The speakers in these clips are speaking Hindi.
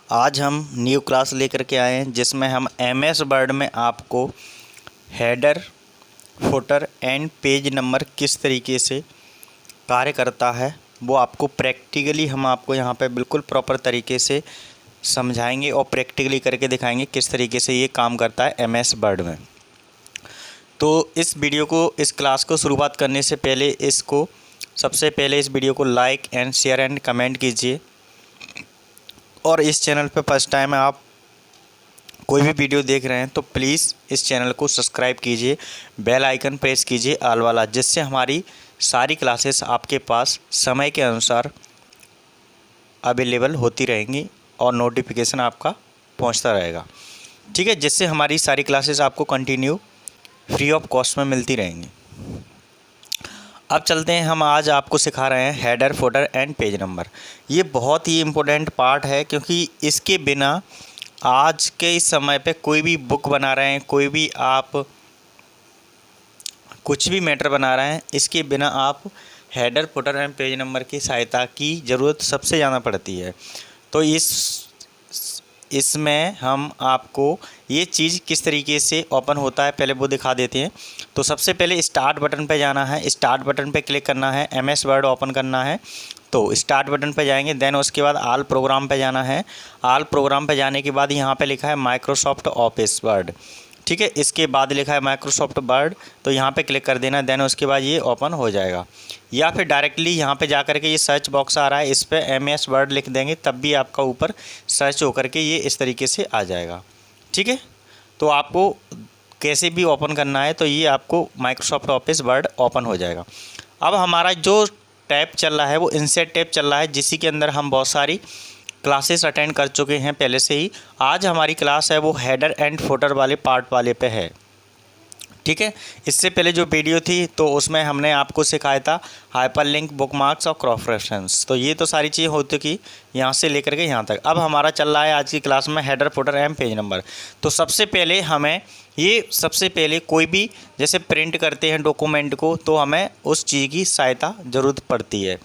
आज हम न्यू क्लास लेकर के आए हैं जिसमें हम एमएस वर्ड में आपको header, footer and page number किस तरीके से कार्य करता है वो आपको प्रैक्टिकली हम आपको यहाँ पे बिल्कुल प्रॉपर तरीके से समझाएंगे और प्रैक्टिकली करके दिखाएंगे किस तरीके से ये काम करता है एमएस वर्ड में। तो इस वीडियो को, इस क्लास को शुरुआत करने से पहले सबसे पहले इस वीडियो को like and share and comment कीजिए। और इस चैनल पर फर्स्ट टाइम आप कोई भी वीडियो देख रहे हैं तो प्लीज़ इस चैनल को सब्सक्राइब कीजिए, बेल आइकन प्रेस कीजिए ऑल वाला, जिससे हमारी सारी क्लासेस आपके पास समय के अनुसार अवेलेबल होती रहेंगी और नोटिफिकेशन आपका पहुंचता रहेगा। ठीक है, जिससे हमारी सारी क्लासेस आपको कंटिन्यू फ्री ऑफ कॉस्ट में मिलती रहेंगी। अब चलते हैं, हम आज आपको सिखा रहे हैं header, footer and page number. ये बहुत ही इम्पोर्टेंट पार्ट है क्योंकि इसके बिना आज के इस समय पे कोई भी बुक बना रहे हैं, कोई भी आप कुछ भी मैटर बना रहे हैं, इसके बिना आप header, footer and page number की सहायता की ज़रूरत सबसे ज़्यादा पड़ती है। तो इसमें हम आपको ये चीज़ किस तरीके से ओपन होता है पहले वो दिखा देते हैं। तो सबसे पहले स्टार्ट बटन पे जाना है, स्टार्ट बटन पे क्लिक करना है, एमएस वर्ड ओपन करना है। तो स्टार्ट बटन पे जाएंगे, देन उसके बाद ऑल प्रोग्राम पे जाना है। ऑल प्रोग्राम पे जाने के बाद यहाँ पे लिखा है माइक्रोसॉफ्ट ऑफिस वर्ड। ठीक है, इसके बाद लिखा है माइक्रोसॉफ्ट वर्ड, तो यहाँ पे क्लिक कर देना, देन उसके बाद ये ओपन हो जाएगा। या फिर डायरेक्टली यहाँ पे जा कर के ये सर्च बॉक्स आ रहा है, इस पर एमएस वर्ड लिख देंगे तब भी आपका ऊपर सर्च होकर के ये इस तरीके से आ जाएगा। ठीक है, तो आपको कैसे भी ओपन करना है तो ये आपको माइक्रोसॉफ्ट ऑफिस वर्ड ओपन हो जाएगा। अब हमारा जो टैब चल रहा है वो इंसर्ट टैब चल रहा है, जिसी के अंदर हम बहुत सारी क्लासेस अटेंड कर चुके हैं पहले से ही। आज हमारी क्लास है वो हेडर एंड फुटर वाले पार्ट वाले पे है। ठीक है, इससे पहले जो वीडियो थी तो उसमें हमने आपको सिखाया था हाइपरलिंक, बुकमार्क्स और क्रॉस रेफरेंस। तो ये तो सारी चीज़ें हो चुकी यहाँ से लेकर के यहाँ तक। अब हमारा चल रहा है आज की क्लास में header, footer and page number. तो सबसे पहले कोई भी जैसे प्रिंट करते हैं डॉक्यूमेंट को तो हमें उस चीज़ की सहायता ज़रूरत पड़ती है।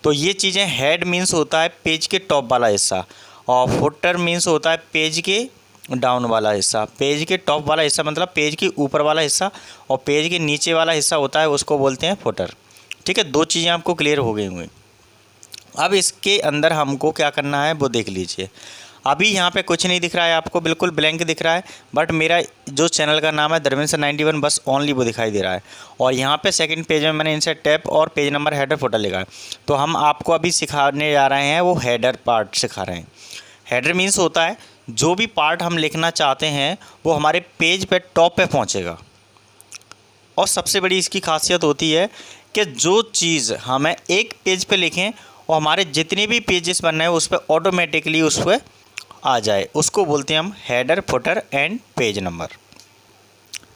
तो ये चीज़ें, हेड मीन्स होता है पेज के टॉप वाला हिस्सा, और फुटर मीन्स होता है पेज के डाउन वाला हिस्सा। पेज के टॉप वाला हिस्सा मतलब पेज के ऊपर वाला हिस्सा, और पेज के नीचे वाला हिस्सा होता है उसको बोलते हैं फुटर। ठीक है, दो चीज़ें आपको क्लियर हो गई होंगी। अब इसके अंदर हमको क्या करना है वो देख लीजिए। अभी यहाँ पे कुछ नहीं दिख रहा है आपको, बिल्कुल ब्लैंक दिख रहा है, बट मेरा जो चैनल का नाम है धर्मेंद्र 91 बस ओनली वो दिखाई दे रहा है। और यहाँ पे सेकंड पेज में मैंने इंसर्ट टैब और पेज नंबर, हेडर, फुटर लिखा है। तो हम आपको अभी सिखाने जा रहे हैं वो हेडर पार्ट सिखा रहे हैं। हेडर मीन्स होता है जो भी पार्ट हम लिखना चाहते हैं वो हमारे पेज पे टॉप पे पहुँचेगा। और सबसे बड़ी इसकी खासियत होती है कि जो चीज़ हमें एक पेज पे लिखें और हमारे जितने भी पेजेस बन रहे हैं उस पर ऑटोमेटिकली उस पर आ जाए, उसको बोलते हैं हम header, footer and page number.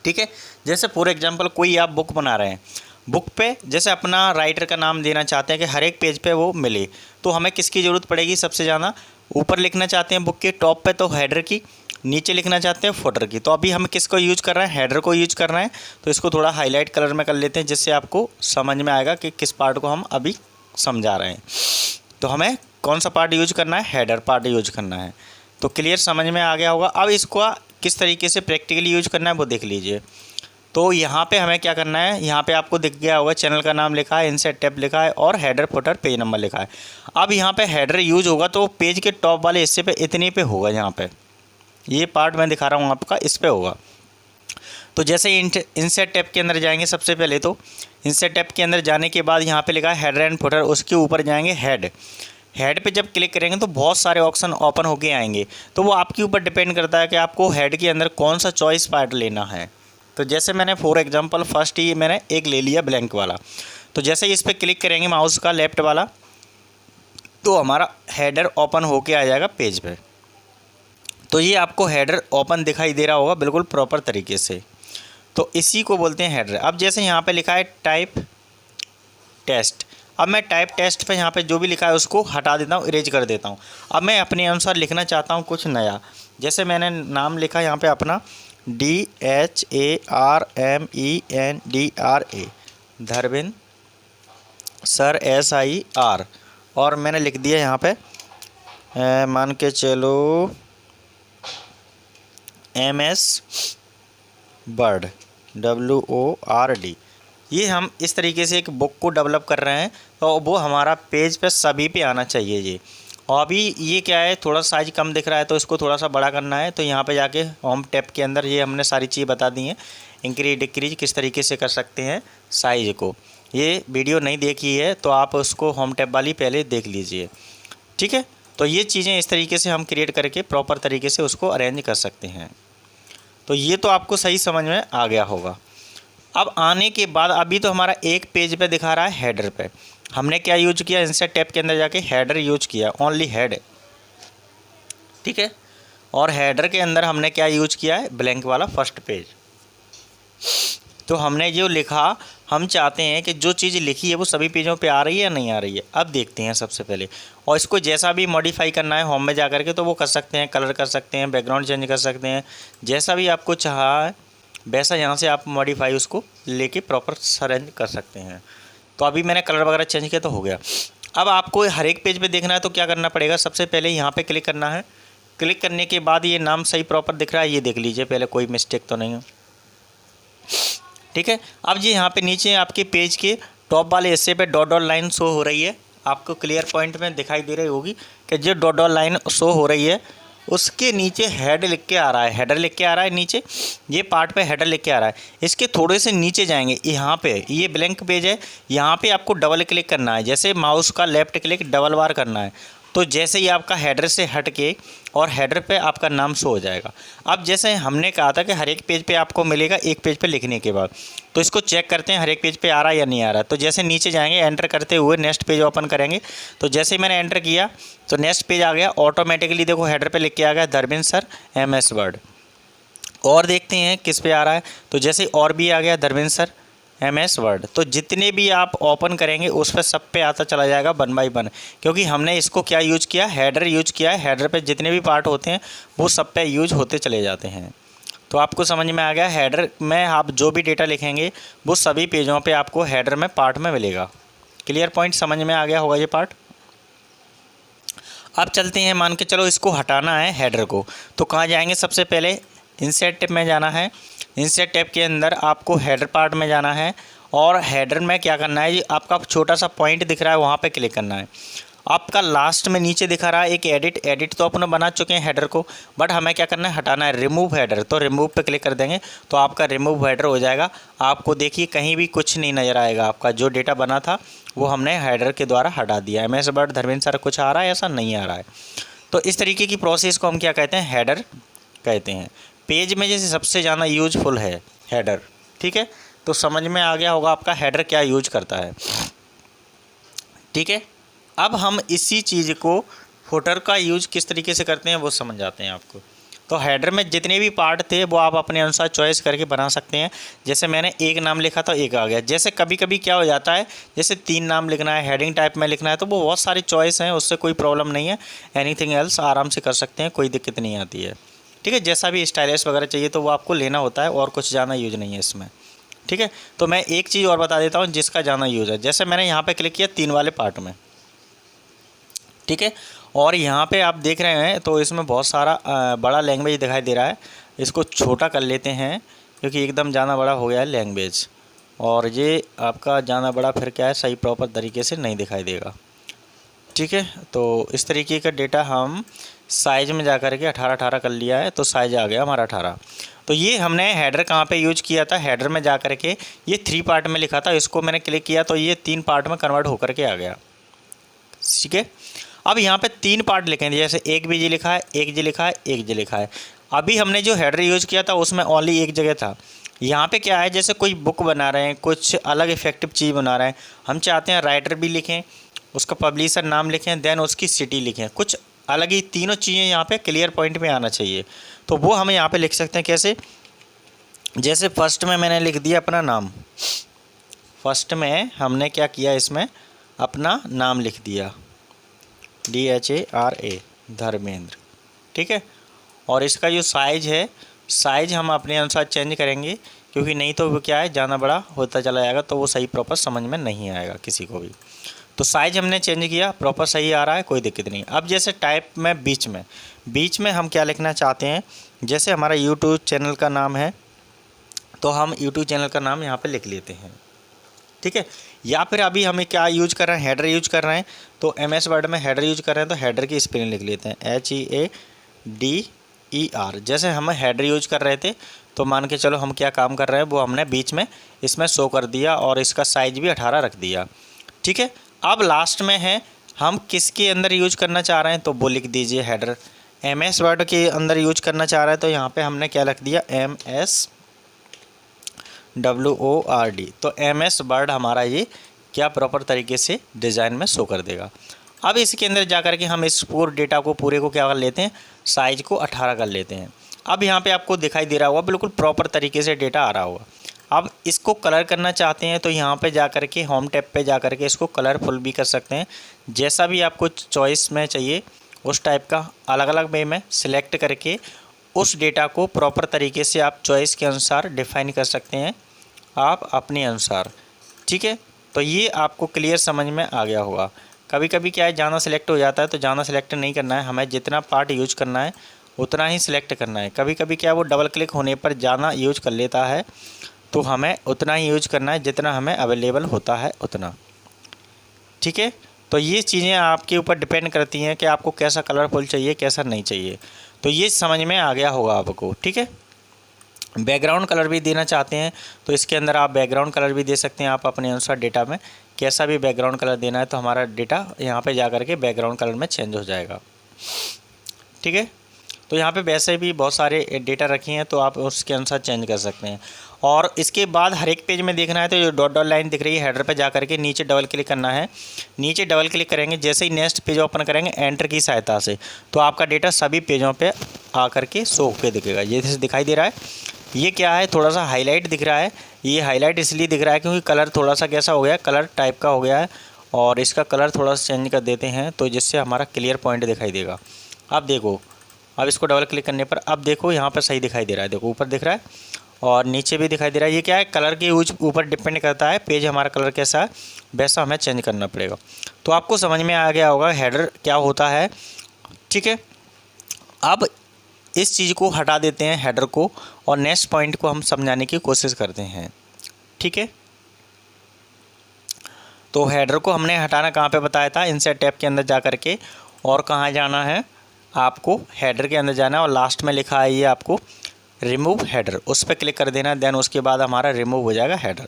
ठीक है, जैसे फॉर एग्जांपल कोई आप बुक बना रहे हैं, बुक पे जैसे अपना राइटर का नाम देना चाहते हैं कि हर एक पेज पे वो मिले, तो हमें किसकी ज़रूरत पड़ेगी सबसे ज़्यादा? ऊपर लिखना चाहते हैं बुक के टॉप पे तो हेडर की, नीचे लिखना चाहते हैं फुटर की। तो अभी हम किसको यूज कर रहे हैं? हेडर को यूज कर रहे हैं। तो इसको थोड़ा हाईलाइट कलर में कर लेते हैं जिससे आपको समझ में आएगा कि किस पार्ट को हम अभी समझा रहे हैं। तो हमें कौन सा पार्ट यूज करना है? हेडर पार्ट यूज करना है। तो क्लियर समझ में आ गया होगा। अब इसको किस तरीके से प्रैक्टिकली यूज करना है वो देख लीजिए। तो यहाँ पे हमें क्या करना है, यहाँ पे आपको दिख गया होगा चैनल का नाम लिखा है, इंसर्ट टैब लिखा है और हेडर, फुटर, पेज नंबर लिखा है। अब यहाँ पे हेडर यूज होगा तो पेज के टॉप वाले हिस्से पे इतने पे होगा, यहाँ पे ये पार्ट मैं दिखा रहा हूँ आपका, इस पे होगा। तो जैसे इंसर्ट टैब के अंदर जाएंगे सबसे पहले, तो इंसर्ट टैब के अंदर जाने के बाद यहाँ पे लिखा है हेडर एंड फुटर, उसके ऊपर जाएंगे हेड। हेड पे जब क्लिक करेंगे तो बहुत सारे ऑप्शन ओपन होके आएंगे। तो वो आपके ऊपर डिपेंड करता है कि आपको हेड के अंदर कौन सा चॉइस पार्ट लेना है। तो जैसे मैंने फॉर एग्जांपल फर्स्ट ही मैंने एक ले लिया ब्लैंक वाला। तो जैसे इस पर क्लिक करेंगे माउस का लेफ्ट वाला, तो हमारा हेडर ओपन होके आ जाएगा पेज पे। तो ये आपको हेडर ओपन दिखाई दे रहा होगा बिल्कुल प्रॉपर तरीके से। तो इसी को बोलते हैं हेडर। अब जैसे यहाँ पे लिखा है टाइप टेस्ट, अब मैं टाइप टेस्ट पे यहाँ पे जो भी लिखा है उसको हटा देता हूँ, इरेज कर देता हूँ। अब मैं अपने अनुसार लिखना चाहता हूँ कुछ नया। जैसे मैंने नाम लिखा यहाँ पे अपना DHARMENDRA, धर्मेंद्र सर SIR, और मैंने लिख दिया यहाँ पे मान के चलो MS वर्ड, WORD। ये हम इस तरीके से एक बुक को डेवलप कर रहे हैं, तो वो हमारा पेज पे सभी पे आना चाहिए ये। और अभी ये क्या है, थोड़ा साइज कम दिख रहा है तो इसको थोड़ा सा बड़ा करना है। तो यहाँ पे जाके होम टैब के अंदर ये हमने सारी चीज़ बता दी हैं, इंक्रीज डिक्रीज किस तरीके से कर सकते हैं साइज़ को। ये वीडियो नहीं देखी है तो आप उसको होम टैब वाली पहले देख लीजिए, ठीक है। तो ये चीज़ें इस तरीके से हम क्रिएट करके प्रॉपर तरीके से उसको अरेंज कर सकते हैं। तो ये तो आपको सही समझ में आ गया होगा। अब आने के बाद अभी तो हमारा एक पेज पे दिखा रहा है हेडर पे, हमने क्या यूज किया, इंसर्ट टैब के अंदर जाके हेडर यूज किया, ओनली हेड, ठीक है। और हेडर के अंदर हमने क्या यूज किया है, ब्लैंक वाला फर्स्ट पेज। तो हमने जो लिखा, हम चाहते हैं कि जो चीज़ लिखी है वो सभी पेजों पे आ रही है या नहीं आ रही है। अब देखते हैं सबसे पहले, और इसको जैसा भी मॉडिफाई करना है होम में जा कर के तो वो कर सकते हैं, कलर कर सकते हैं, बैकग्राउंड चेंज कर सकते हैं, जैसा भी आपको चाहा है वैसा यहाँ से आप मॉडिफाई उसको लेके प्रॉपर अरेंज कर सकते हैं। तो अभी मैंने कलर वगैरह चेंज किया तो हो गया। अब आपको हर एक पेज पे देखना है तो क्या करना पड़ेगा, सबसे पहले यहाँ पे क्लिक करना है। क्लिक करने के बाद ये नाम सही प्रॉपर दिख रहा है, ये देख लीजिए पहले कोई मिस्टेक तो नहीं है, ठीक है। अब ये यहाँ पे नीचे आपके पेज के टॉप वाले हिस्से पे डॉट डॉट लाइन शो हो रही है, आपको क्लियर पॉइंट में दिखाई दे रही होगी कि जो डॉट डॉट लाइन शो हो रही है उसके नीचे हेड लिख के आ रहा है, हेडर लिख के आ रहा है नीचे, ये पार्ट पे हेडर लिख के आ रहा है। इसके थोड़े से नीचे जाएंगे, यहाँ पे ये ब्लैंक पेज है, यहाँ पे आपको डबल क्लिक करना है, जैसे माउस का लेफ्ट क्लिक डबल बार करना है। तो जैसे ही आपका हेडर से हट के और हेडर पे आपका नाम शो हो जाएगा। अब जैसे हमने कहा था कि हर एक पेज पे आपको मिलेगा एक पेज पे लिखने के बाद, तो इसको चेक करते हैं हर एक पेज पे आ रहा है या नहीं आ रहा है। तो जैसे नीचे जाएंगे, एंटर करते हुए नेक्स्ट पेज ओपन करेंगे, तो जैसे ही मैंने एंटर किया तो नेक्स्ट पेज आ गया, ऑटोमेटिकली देखो हेडर पे लिख के आ गया धर्मेंद्र सर MS वर्ड। और देखते हैं किस पे आ रहा है, तो जैसे और भी आ गया धर्मेंद्र सर MS वर्ड। तो जितने भी आप ओपन करेंगे उस पर सब पे आता चला जाएगा 1 बाय 1, क्योंकि हमने इसको क्या यूज किया, हेडर यूज किया है। हेडर पे जितने भी पार्ट होते हैं वो सब पे यूज होते चले जाते हैं। तो आपको समझ में आ गया, हेडर में आप जो भी डेटा लिखेंगे वो सभी पेजों पे आपको हेडर में पार्ट में मिलेगा। क्लियर पॉइंट समझ में आ गया होगा ये पार्ट। अब चलते हैं, मान के चलो इसको हटाना है हेडर को, तो कहाँ जाएंगे, सबसे पहले इंसर्ट टैब में जाना है। इंसर्ट टैब के अंदर आपको हेडर पार्ट में जाना है, और हेडर में क्या करना है, ये आपका छोटा सा पॉइंट दिख रहा है वहाँ पे क्लिक करना है। आपका लास्ट में नीचे दिखा रहा है एक एडिट तो अपने बना चुके हैं हेडर को, बट हमें क्या करना है, हटाना है, रिमूव हेडर। तो रिमूव पे क्लिक कर देंगे तो आपका रिमूव हेडर हो जाएगा। आपको देखिए कहीं भी कुछ नहीं नज़र आएगा, आपका जो डेटा बना था वो हमने हेडर के द्वारा हटा दिया। MS वर्ड धर्मेंद्र सर कुछ आ रहा है, ऐसा नहीं आ रहा है। तो इस तरीके की प्रोसेस को हम क्या कहते हैं, हेडर कहते हैं। पेज में जैसे सबसे ज़्यादा यूजफुल है हेडर, ठीक है। तो समझ में आ गया होगा आपका हेडर क्या यूज करता है, ठीक है। अब हम इसी चीज़ को फुटर का यूज किस तरीके से करते हैं वो समझ जाते हैं आपको। तो हेडर में जितने भी पार्ट थे वो आप अपने अनुसार चॉइस करके बना सकते हैं। जैसे मैंने एक नाम लिखा तो एक आ गया। जैसे कभी कभी क्या हो जाता है, जैसे 3 नाम लिखना है, हेडिंग टाइप में लिखना है, तो वो बहुत सारी चॉइस हैं, उससे कोई प्रॉब्लम नहीं है। एनीथिंग एल्स आराम से कर सकते हैं, कोई दिक्कत नहीं आती है, ठीक है। जैसा भी स्टाइलिश वगैरह चाहिए तो वो आपको लेना होता है, और कुछ ज़्यादा यूज नहीं है इसमें, ठीक है। तो मैं एक चीज़ और बता देता हूँ जिसका ज़्यादा यूज है। जैसे मैंने यहाँ पे क्लिक किया 3 वाले पार्ट में, ठीक है, और यहाँ पे आप देख रहे हैं तो इसमें बहुत सारा बड़ा लैंग्वेज दिखाई दे रहा है। इसको छोटा कर लेते हैं क्योंकि एकदम ज़्यादा बड़ा हो गया है लैंग्वेज, और ये आपका ज़्यादा बड़ा फिर क्या है, सही प्रॉपर तरीके से नहीं दिखाई देगा, ठीक है। तो इस तरीके का डेटा हम साइज़ में जा कर के 18 कर लिया है, तो साइज़ आ गया हमारा 18। तो ये हमने हेडर कहाँ पे यूज किया था, हेडर में जा कर के ये 3 पार्ट में लिखा था, इसको मैंने क्लिक किया तो ये 3 पार्ट में कन्वर्ट होकर के आ गया, ठीक है। अब यहाँ पे 3 पार्ट लिखेंगे, जैसे एक भी जी लिखा है, एक जी लिखा है, एक जी लिखा है। अभी हमने जो हेडर यूज़ किया था उसमें ओनली एक जगह था। यहाँ पे क्या है, जैसे कोई बुक बना रहे हैं, कुछ अलग इफेक्टिव चीज़ बना रहे हैं, हम चाहते हैं राइटर भी लिखें, उसका पब्लिशर नाम लिखें, देन उसकी सिटी लिखें, कुछ अलग ही तीनों चीज़ें यहाँ पे क्लियर पॉइंट में आना चाहिए। तो वो हमें यहाँ पे लिख सकते हैं कैसे, जैसे फर्स्ट में मैंने लिख दिया अपना नाम, फर्स्ट में हमने क्या किया, इसमें अपना नाम लिख दिया DHARA धर्मेंद्र, ठीक है। और इसका जो साइज़ है, साइज़ हम अपने अनुसार चेंज करेंगे, क्योंकि नहीं तो वो क्या है ज़्यादा बड़ा होता चला जाएगा तो वो सही प्रॉपर समझ में नहीं आएगा किसी को भी। तो साइज हमने चेंज किया, प्रॉपर सही आ रहा है, कोई दिक्कत नहीं। अब जैसे टाइप में बीच में हम क्या लिखना चाहते हैं, जैसे हमारा यूट्यूब चैनल का नाम है तो हम यूट्यूब चैनल का नाम यहाँ पे लिख लेते हैं, ठीक है। या फिर अभी हमें क्या यूज कर रहे हैं, हेडर यूज कर रहे हैं, तो MS वर्ड में हेडर यूज कर रहे हैं तो हेडर की स्पेलिंग लिख लेते हैं HEADER। जैसे हम हेडर यूज कर रहे थे तो मान के चलो हम क्या काम कर रहे हैं वो हमने बीच में इसमें शो कर दिया और इसका साइज भी 18 रख दिया, ठीक है। अब लास्ट में है हम किसके अंदर यूज करना चाह रहे हैं तो वो लिख दीजिए हेडर। MS वर्ड के अंदर यूज करना चाह रहे हैं तो यहाँ पे हमने क्या लिख दिया MSWORD। तो MS वर्ड हमारा ये क्या प्रॉपर तरीके से डिज़ाइन में शो कर देगा। अब इसके अंदर जा कर के हम इस पूरे डेटा को पूरे को क्या कर लेते हैं, साइज को 18 कर लेते हैं। अब यहाँ पे आपको दिखाई दे रहा होगा बिल्कुल प्रॉपर तरीके से डेटा आ रहा होगा। अब इसको कलर करना चाहते हैं तो यहाँ पे जा कर के होम टैब पे जा कर के इसको कलरफुल भी कर सकते हैं, जैसा भी आपको चॉइस में चाहिए उस टाइप का अलग अलग वे में सिलेक्ट करके उस डेटा को प्रॉपर तरीके से आप चॉइस के अनुसार डिफाइन कर सकते हैं आप अपने अनुसार, ठीक है। तो ये आपको क्लियर समझ में आ गया होगा। कभी कभी क्या है ज़्यादा सिलेक्ट हो जाता है तो ज़्यादा सिलेक्ट नहीं करना है, हमें जितना पार्ट यूज करना है उतना ही सिलेक्ट करना है। कभी कभी क्या वो डबल क्लिक होने पर ज़्यादा यूज कर लेता है तो हमें उतना ही यूज करना है जितना हमें अवेलेबल होता है उतना, ठीक है। तो ये चीज़ें आपके ऊपर डिपेंड करती हैं कि आपको कैसा कलरफुल चाहिए कैसा नहीं चाहिए। तो ये समझ में आ गया होगा आपको, ठीक है। बैकग्राउंड कलर भी देना चाहते हैं तो इसके अंदर आप बैकग्राउंड कलर भी दे सकते हैं आप अपने अनुसार। डेटा में कैसा भी बैकग्राउंड कलर देना है तो हमारा डेटा यहाँ पे जा कर के बैकग्राउंड कलर में चेंज हो जाएगा, ठीक है। तो यहाँ पे वैसे भी बहुत सारे डेटा रखी हैं तो आप उसके अनुसार चेंज कर सकते हैं। और इसके बाद हर एक पेज में देखना है तो जो डॉट डॉट लाइन दिख रही है हेडर पे जा करके नीचे डबल क्लिक करना है। नीचे डबल क्लिक करेंगे, जैसे ही नेक्स्ट पेज ओपन करेंगे एंटर की सहायता से तो आपका डेटा सभी पेजों पे आ करके शो होकर दिखेगा। ये जैसे दिखाई दे रहा है, ये क्या है थोड़ा सा हाईलाइट दिख रहा है। ये हाईलाइट इसलिए दिख रहा है क्योंकि कलर थोड़ा सा कैसा हो गया, कलर टाइप का हो गया है और इसका कलर थोड़ा सा चेंज कर देते हैं तो जिससे हमारा क्लियर पॉइंट दिखाई देगा। अब देखो, अब इसको डबल क्लिक करने पर अब देखो यहाँ पर सही दिखाई दे रहा है, देखो ऊपर दिख रहा है और नीचे भी दिखाई दे रहा है। ये क्या है, कलर के ऊपर डिपेंड करता है, पेज हमारा कलर कैसा है वैसा हमें चेंज करना पड़ेगा। तो आपको समझ में आ गया होगा हेडर क्या होता है, ठीक है। अब इस चीज़ को हटा देते हैं हेडर को और नेक्स्ट पॉइंट को हम समझाने की कोशिश करते हैं, ठीक है। तो हेडर को हमने हटाना कहाँ पे बताया था, इंसर्ट टैब के अंदर जा कर के, और कहाँ जाना है आपको हेडर के अंदर जाना है और लास्ट में लिखा है ये आपको रिमूव हेडर, उस पर क्लिक कर देना। देन उसके बाद हमारा रिमूव हो जाएगा हेडर।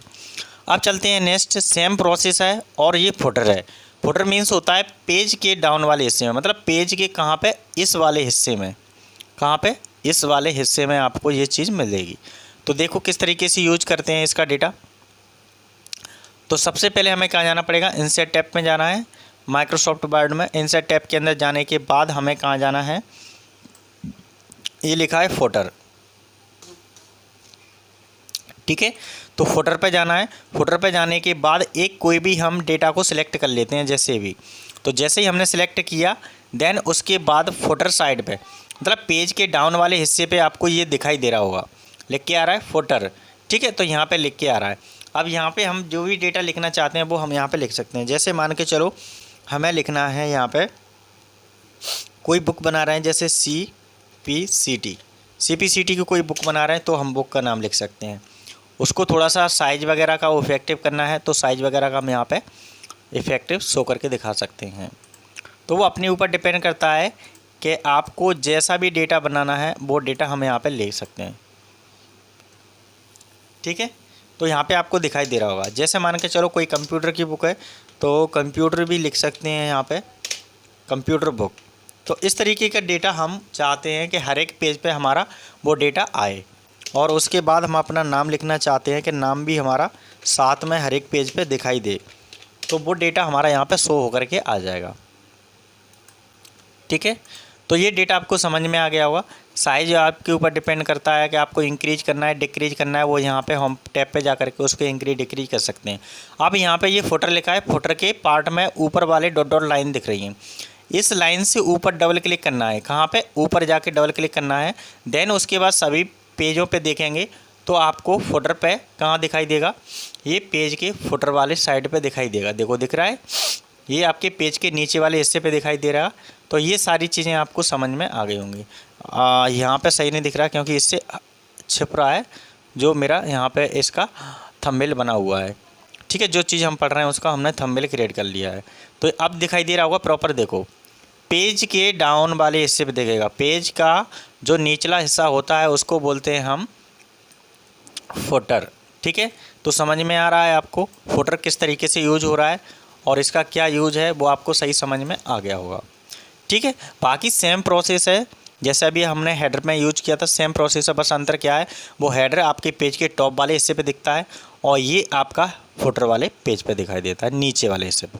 अब चलते हैं नेक्स्ट, सेम प्रोसेस है और ये फुटर है। फुटर मीन्स होता है पेज के डाउन वाले हिस्से में, मतलब पेज के कहाँ पे, इस वाले हिस्से में, कहाँ पे, इस वाले हिस्से में आपको ये चीज़ मिलेगी। तो देखो किस तरीके से यूज करते हैं इसका डेटा। तो सबसे पहले हमें कहाँ जाना पड़ेगा, इंसर्ट टैब में जाना है माइक्रोसॉफ्ट वर्ड में। इंसर्ट टैब के अंदर जाने के बाद हमें कहाँ जाना है, ये लिखा है फुटर, ठीक है। तो फुटर पे जाना है। फुटर पे जाने के बाद एक कोई भी हम डेटा को सिलेक्ट कर लेते हैं जैसे भी। तो जैसे ही हमने सिलेक्ट किया देन उसके बाद फुटर साइड पे, मतलब पेज के डाउन वाले हिस्से पे आपको ये दिखाई दे रहा होगा, लिख के आ रहा है फुटर, ठीक है। तो यहाँ पे लिख के आ रहा है। अब यहाँ पे हम जो भी डेटा लिखना चाहते हैं वो हम यहाँ पे लिख सकते हैं। जैसे मान के चलो हमें लिखना है यहाँ पे कोई बुक बना रहे हैं, जैसे CPCT की कोई बुक बना रहे हैं तो हम बुक का नाम लिख सकते हैं। उसको थोड़ा सा साइज़ वगैरह का इफेक्टिव करना है तो साइज़ वगैरह का हम यहाँ पे इफेक्टिव शो करके दिखा सकते हैं। तो वो अपने ऊपर डिपेंड करता है कि आपको जैसा भी डेटा बनाना है वो डेटा हम यहाँ पे ले सकते हैं, ठीक है। तो यहाँ पे आपको दिखाई दे रहा होगा, जैसे मान के चलो कोई कंप्यूटर की बुक है तो कंप्यूटर भी लिख सकते हैं यहाँ पे, कंप्यूटर बुक। तो इस तरीके का डेटा हम चाहते हैं कि हर एक पेज पे हमारा वो डेटा आए। और उसके बाद हम अपना नाम लिखना चाहते हैं कि नाम भी हमारा साथ में हर एक पेज पे दिखाई दे, तो वो डेटा हमारा यहाँ पे शो होकर के आ जाएगा, ठीक है। तो ये डेटा आपको समझ में आ गया होगा। साइज आपके ऊपर डिपेंड करता है कि आपको इंक्रीज करना है डिक्रीज करना है, वो यहाँ पे होम टैब पे जा करके उसको इंक्रीज डिक्रीज कर सकते हैं। अब यहाँ पे ये फुटर लिखा है, फुटर के पार्ट में ऊपर वाले डॉट डॉट लाइन दिख रही हैं, इस लाइन से ऊपर डबल क्लिक करना है। कहाँ पे, ऊपर जाके डबल क्लिक करना है। देन उसके बाद सभी पेजों पे देखेंगे तो आपको फुटर पे कहाँ दिखाई देगा, ये पेज के फुटर वाले साइड पे दिखाई देगा। देखो दिख रहा है, ये आपके पेज के नीचे वाले हिस्से पे दिखाई दे रहा। तो ये सारी चीज़ें आपको समझ में आ गई होंगी। यहाँ पे सही नहीं दिख रहा क्योंकि इससे छिप रहा है जो मेरा यहाँ पे इसका थंबनेल बना हुआ है। ठीक है, जो चीज़ हम पढ़ रहे हैं उसका हमने थंबनेल क्रिएट कर लिया है। तो अब दिखाई दे रहा होगा प्रॉपर, देखो पेज के डाउन वाले हिस्से पे देखेगा। पेज का जो निचला हिस्सा होता है उसको बोलते हैं हम फुटर। ठीक है, तो समझ में आ रहा है आपको फुटर किस तरीके से यूज हो रहा है और इसका क्या यूज है, वो आपको सही समझ में आ गया होगा। ठीक है, बाकी सेम प्रोसेस है जैसे अभी हमने हेडर में यूज किया था, सेम प्रोसेस है। बस अंतर क्या है, वो हेडर आपके पेज के टॉप वाले हिस्से पे दिखता है और ये आपका फुटर वाले पेज पे दिखाई देता है नीचे वाले हिस्से पे।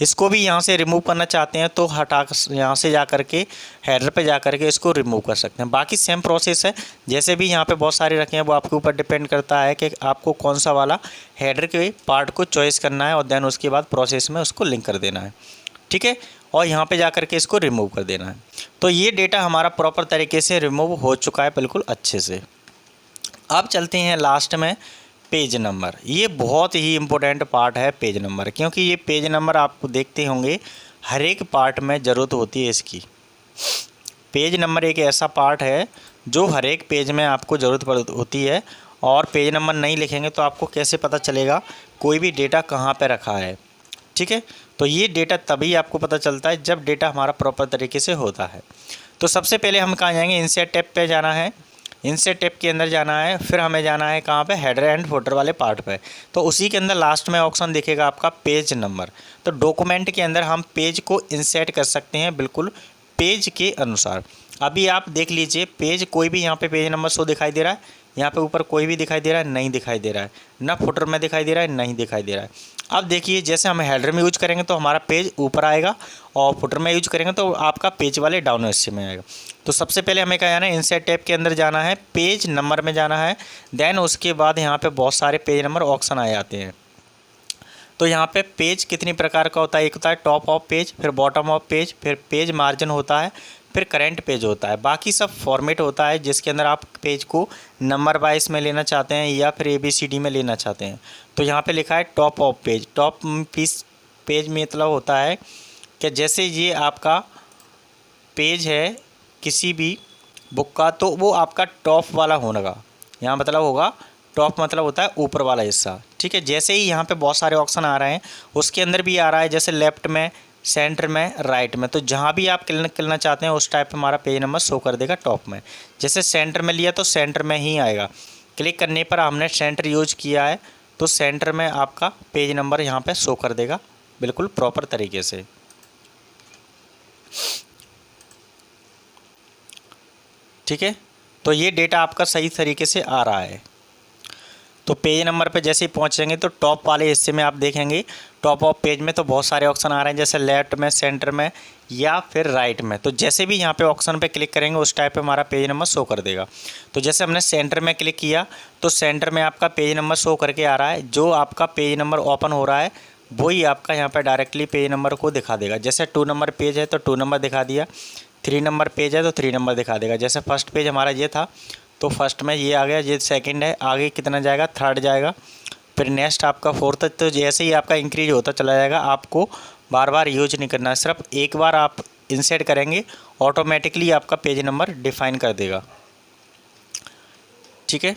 इसको भी यहाँ से रिमूव करना चाहते हैं तो हटा यहाँ से जा करके हेडर पे जा करके इसको रिमूव कर सकते हैं। बाकी सेम प्रोसेस है, जैसे भी यहाँ पे बहुत सारे रखे हैं वो आपके ऊपर डिपेंड करता है कि आपको कौन सा वाला हेडर के पार्ट को चॉइस करना है और देन उसके बाद प्रोसेस में उसको लिंक कर देना है। ठीक है, और यहाँ पे जा करके इसको रिमूव कर देना है। तो ये डेटा हमारा प्रॉपर तरीके से रिमूव हो चुका है बिल्कुल अच्छे से। अब चलते हैं लास्ट में पेज नंबर। ये बहुत ही इम्पोर्टेंट पार्ट है पेज नंबर, क्योंकि ये पेज नंबर आपको देखते होंगे हर एक पार्ट में ज़रूरत होती है इसकी। पेज नंबर एक ऐसा पार्ट है जो हर एक पेज में आपको ज़रूरत होती है, और पेज नंबर नहीं लिखेंगे तो आपको कैसे पता चलेगा कोई भी डेटा कहाँ पे रखा है। ठीक है, तो ये डेटा तभी आपको पता चलता है जब डेटा हमारा प्रॉपर तरीके से होता है। तो सबसे पहले हम कहाँ जाएंगे, इंसर्ट टैब पे जाना है। इंसर्ट टैब के अंदर जाना है, फिर हमें जाना है कहाँ पे, हेडर एंड फुटर वाले पार्ट पे। तो उसी के अंदर लास्ट में ऑप्शन दिखेगा आपका पेज नंबर। तो डॉक्यूमेंट के अंदर हम पेज को इंसर्ट कर सकते हैं बिल्कुल पेज के अनुसार। अभी आप देख लीजिए पेज कोई भी यहाँ पे पेज नंबर शो दिखाई दे रहा है, यहाँ पे ऊपर कोई भी दिखाई दे रहा है, नहीं दिखाई दे रहा है, ना फुटर में दिखाई दे रहा है, नहीं दिखाई दे रहा है। अब देखिए जैसे हम हेडर में यूज करेंगे तो हमारा पेज ऊपर आएगा और फुटर में यूज करेंगे तो आपका पेज वाले डाउन हिस्से में आएगा। तो सबसे पहले हमें क्या जाना है, इंसर्ट टैब के अंदर जाना है, पेज नंबर में जाना है। देन उसके बाद यहाँ पे बहुत सारे पेज नंबर ऑप्शन आ जाते हैं। तो यहाँ पे पेज कितनी प्रकार का होता है, एक होता है टॉप ऑफ पेज, फिर बॉटम ऑफ पेज, फिर पेज मार्जिन होता है, फिर करेंट पेज होता है। बाकी सब फॉर्मेट होता है जिसके अंदर आप पेज को नंबर वाइज में लेना चाहते हैं या फिर ABCD में लेना चाहते हैं। तो यहाँ पे लिखा है top of page. Top page में मतलब होता है कि जैसे ये आपका पेज है किसी भी बुक का तो वो आपका टॉप वाला होगा। यहाँ मतलब होगा टॉप मतलब होता है ऊपर वाला हिस्सा। ठीक है, जैसे ही यहाँ पे बहुत सारे ऑप्शन आ रहे हैं उसके अंदर भी आ रहा है जैसे लेफ्ट में, सेंटर में, राइट में। तो जहाँ भी आप करना चाहते हैं उस टाइप हमारा पेज नंबर शो कर देगा टॉप में। जैसे सेंटर में लिया तो सेंटर में ही आएगा। क्लिक करने पर हमने सेंटर यूज किया है तो सेंटर में आपका पेज नंबर यहाँ पे शो कर देगा बिल्कुल प्रॉपर तरीके से। ठीक है, तो ये डेटा आपका सही तरीके से आ रहा है। तो पेज नंबर पे जैसे ही पहुंचेंगे तो टॉप वाले हिस्से में आप देखेंगे टॉप ऑफ पेज में तो बहुत सारे ऑप्शन आ रहे हैं जैसे लेफ्ट में, सेंटर में या फिर राइट में। तो जैसे भी यहाँ पे ऑप्शन पे क्लिक करेंगे उस टाइप पे हमारा पेज नंबर शो कर देगा। तो जैसे हमने सेंटर में क्लिक किया तो सेंटर में आपका पेज नंबर शो करके आ रहा है। जो आपका पेज नंबर ओपन हो रहा है वही आपका यहाँ पर डायरेक्टली पेज नंबर को दिखा देगा। जैसे 2 नंबर पेज है तो 2 नंबर दिखा दिया, 3 नंबर पेज है तो 3 नंबर दिखा देगा। जैसे फर्स्ट पेज हमारा ये था तो फर्स्ट में ये आ गया, ये सेकंड है, आगे कितना जाएगा, थर्ड जाएगा, फिर नेक्स्ट आपका फोर्थ। तो जैसे ही आपका इंक्रीज होता चला जाएगा, आपको बार बार यूज नहीं करना है, सिर्फ एक बार आप इंसर्ट करेंगे ऑटोमेटिकली आपका पेज नंबर डिफाइन कर देगा। ठीक है,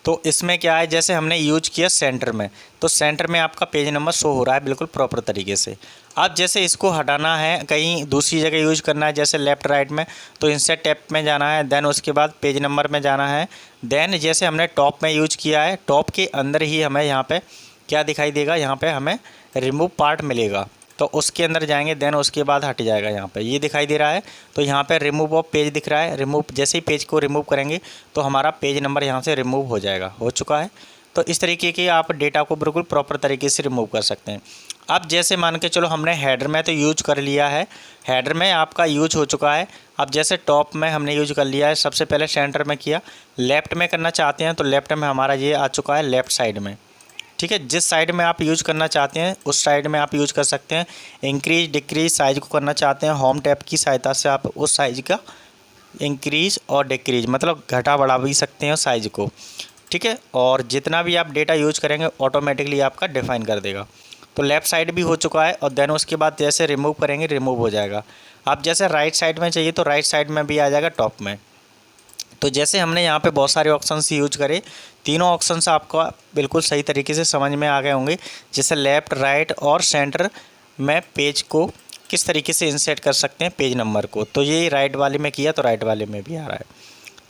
तो इसमें क्या है जैसे हमने यूज किया सेंटर में तो सेंटर में आपका पेज नंबर शो हो रहा है बिल्कुल प्रॉपर तरीके से। अब जैसे इसको हटाना है कहीं दूसरी जगह यूज करना है जैसे लेफ़्ट राइट में तो इंसर्ट टैब में जाना है, देन उसके बाद पेज नंबर में जाना है। देन जैसे हमने टॉप में यूज किया है टॉप के अंदर ही हमें यहाँ पे क्या दिखाई देगा, यहाँ पे हमें रिमूव पार्ट मिलेगा तो उसके अंदर जाएंगे, देन उसके बाद हट जाएगा। यहाँ पे ये दिखाई दे रहा है तो यहाँ पे रिमूव ऑफ पेज दिख रहा है। रिमूव जैसे ही पेज को रिमूव करेंगे तो हमारा पेज नंबर यहाँ से रिमूव हो जाएगा, हो चुका है। तो इस तरीके के आप डेटा को बिल्कुल प्रॉपर तरीके से रिमूव कर सकते हैं। अब जैसे मान के चलो हमने हेडर में तो यूज कर लिया है, हेडर में आपका यूज हो चुका है। अब जैसे टॉप में हमने यूज कर लिया है, सबसे पहले सेंटर में किया, लेफ़्ट में करना चाहते हैं तो लेफ़्ट में हमारा ये आ चुका है लेफ़्ट साइड में। ठीक है, जिस साइड में आप यूज करना चाहते हैं उस साइड में आप यूज कर सकते हैं। इंक्रीज डिक्रीज साइज को करना चाहते हैं होम टैब की सहायता से आप उस साइज का इंक्रीज और डिक्रीज मतलब घटा बढ़ा भी सकते हैं साइज को। ठीक है, और जितना भी आप डेटा यूज करेंगे ऑटोमेटिकली आपका डिफाइन कर देगा। तो लेफ़्ट साइड भी हो चुका है और देन उसके बाद जैसे रिमूव करेंगे रिमूव हो जाएगा। अब जैसे राइट साइड में चाहिए तो राइट साइड में भी आ जाएगा टॉप में। तो जैसे हमने यहाँ पे बहुत सारे ऑप्शंस यूज करे, तीनों ऑप्शंस आपको बिल्कुल सही तरीके से समझ में आ गए होंगे। जैसे लेफ़्ट, राइट और सेंटर में पेज को किस तरीके से इंसर्ट कर सकते हैं पेज नंबर को। तो ये राइट वाले में किया तो राइट वाले में भी आ रहा है,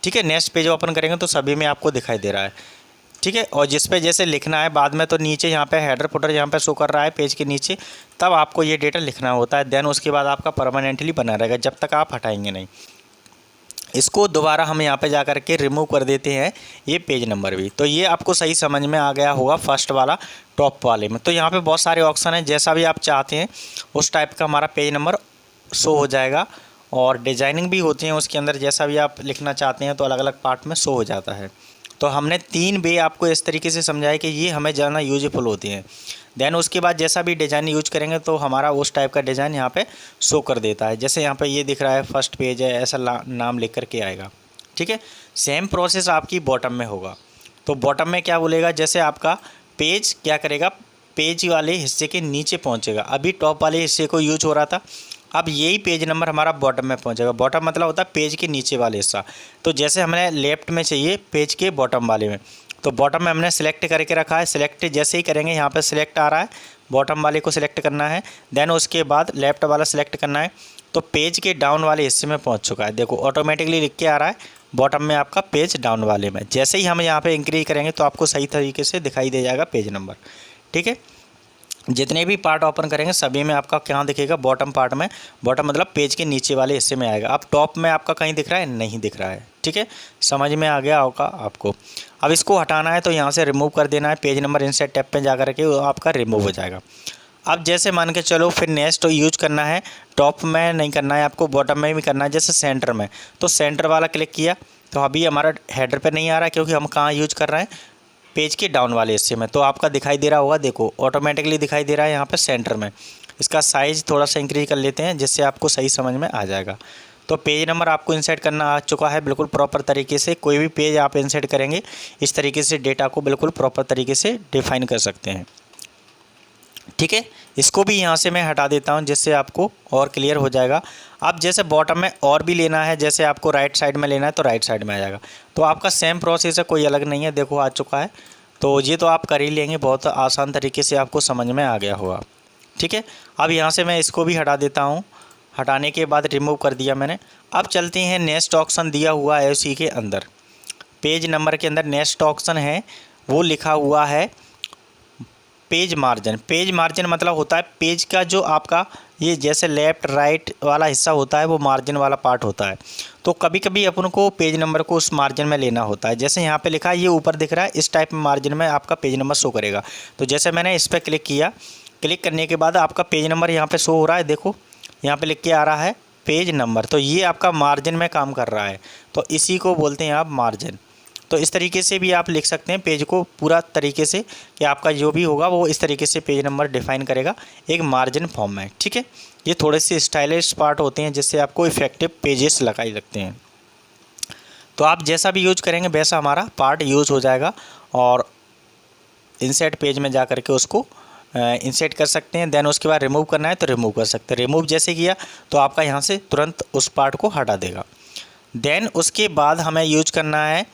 ठीक है। नेक्स्ट पेज ओपन करेंगे तो सभी में आपको दिखाई दे रहा है, ठीक है। और जिस पे जैसे लिखना है बाद में तो नीचे यहाँ पे हेडर फुटर यहाँ पे शो कर रहा है पेज के नीचे, तब आपको ये डेटा लिखना होता है। देन उसके बाद आपका परमानेंटली बना रहेगा जब तक आप हटाएंगे नहीं। इसको दोबारा हम यहाँ पे जा कर के रिमूव कर देते हैं ये पेज नंबर भी। तो ये आपको सही समझ में आ गया होगा फर्स्ट वाला टॉप वाले में। तो यहाँ पे बहुत सारे ऑप्शन हैं, जैसा भी आप चाहते हैं उस टाइप का हमारा पेज नंबर शो हो जाएगा। और डिजाइनिंग भी होती है उसके अंदर, जैसा भी आप लिखना चाहते हैं तो अलग अलग पार्ट में शो हो जाता है। तो हमने 3 वे आपको इस तरीके से समझाया कि ये हमें ज़्यादा यूजफुल होती हैं। देन उसके बाद जैसा भी डिज़ाइन यूज करेंगे तो हमारा उस टाइप का डिज़ाइन यहाँ पे शो कर देता है। जैसे यहाँ पे ये दिख रहा है फर्स्ट पेज है, ऐसा नाम लिख कर के आएगा, ठीक है। सेम प्रोसेस आपकी बॉटम में होगा। तो बॉटम में क्या बोलेगा, जैसे आपका पेज क्या करेगा, पेज वाले हिस्से के नीचे पहुँचेगा। अभी टॉप वाले हिस्से को यूज हो रहा था, अब यही पेज नंबर हमारा बॉटम में पहुंचेगा। बॉटम मतलब होता है पेज के नीचे वाले हिस्सा। तो जैसे हमें लेफ्ट में चाहिए पेज के बॉटम वाले में, तो बॉटम में हमने सेलेक्ट करके रखा है। सेलेक्ट जैसे ही करेंगे यहाँ पे सिलेक्ट आ रहा है, बॉटम वाले को सिलेक्ट करना है। देन उसके बाद लेफ्ट वाला सिलेक्ट करना है, तो पेज के डाउन वाले हिस्से में पहुँच चुका है। देखो ऑटोमेटिकली लिख के आ रहा है बॉटम में आपका पेज डाउन वाले में। जैसे ही हम यहाँ पर इंक्रीज करेंगे तो आपको सही तरीके से दिखाई दे जाएगा पेज नंबर, ठीक है। जितने भी पार्ट ओपन करेंगे सभी में आपका क्या दिखेगा, बॉटम पार्ट में। बॉटम मतलब पेज के नीचे वाले हिस्से में आएगा। अब टॉप में आपका कहीं दिख रहा है, नहीं दिख रहा है, ठीक है। समझ में आ गया होगा आपको। अब इसको हटाना है तो यहाँ से रिमूव कर देना है, पेज नंबर इंसर्ट टैब पे जा कर के आपका रिमूव हो जाएगा। अब जैसे मान के चलो फिर नेक्स्ट यूज करना है, टॉप में नहीं करना है आपको, बॉटम में भी करना है। जैसे सेंटर में, तो सेंटर वाला क्लिक किया तो अभी हमारा हेडर पर नहीं आ रहा क्योंकि हम कहाँ यूज कर रहे हैं, पेज के डाउन वाले हिस्से में। तो आपका दिखाई दे रहा होगा, देखो ऑटोमेटिकली दिखाई दे रहा है यहाँ पे सेंटर में। इसका साइज़ थोड़ा सा इंक्रीज कर लेते हैं जिससे आपको सही समझ में आ जाएगा। तो पेज नंबर आपको इंसर्ट करना आ चुका है बिल्कुल प्रॉपर तरीके से। कोई भी पेज आप इंसर्ट करेंगे इस तरीके से डेटा को बिल्कुल प्रॉपर तरीके से डिफाइन कर सकते हैं, ठीक है। इसको भी यहाँ से मैं हटा देता हूँ जिससे आपको और क्लियर हो जाएगा। अब जैसे बॉटम में और भी लेना है, जैसे आपको राइट साइड में लेना है तो राइट साइड में आ जाएगा। तो आपका सेम प्रोसेस है, कोई अलग नहीं है। देखो आ चुका है, तो ये तो आप कर ही लेंगे, बहुत आसान तरीके से आपको समझ में आ गया होगा, ठीक है। अब यहाँ से मैं इसको भी हटा देता हूँ। हटाने के बाद रिमूव कर दिया मैंने। अब चलते हैं नेक्स्ट ऑप्शन दिया हुआ है उसी के अंदर, पेज नंबर के अंदर नेक्स्ट ऑप्शन है, वो लिखा हुआ है पेज मार्जिन। पेज मार्जिन मतलब होता है पेज का जो आपका ये जैसे लेफ़्ट राइट वाला हिस्सा होता है वो मार्जिन वाला पार्ट होता है। तो कभी कभी अपन को पेज नंबर को उस मार्जिन में लेना होता है। जैसे यहाँ पे लिखा है, ये ऊपर दिख रहा है, इस टाइप में मार्जिन में आपका पेज नंबर शो करेगा। तो जैसे मैंने इस पर क्लिक किया, क्लिक करने के बाद आपका पेज नंबर यहाँ पे शो हो रहा है। देखो यहाँ पे लिख के आ रहा है पेज नंबर, तो ये आपका मार्जिन में काम कर रहा है। तो इसी को बोलते हैं आप मार्जिन। तो इस तरीके से भी आप लिख सकते हैं पेज को पूरा तरीके से कि आपका जो भी होगा वो इस तरीके से पेज नंबर डिफाइन करेगा एक मार्जिन फॉर्म में, ठीक है। ये थोड़े से स्टाइलिश पार्ट होते हैं जिससे आपको इफेक्टिव पेजेस लगाई लगते हैं। तो आप जैसा भी यूज करेंगे वैसा हमारा पार्ट यूज हो जाएगा और इंसर्ट पेज में जा कर के उसको इंसर्ट कर सकते हैं। देन उसके बाद रिमूव करना है तो रिमूव कर सकते हैं। रिमूव जैसे किया तो आपका यहाँ से तुरंत उस पार्ट को हटा देगा। देन उसके बाद हमें यूज करना है,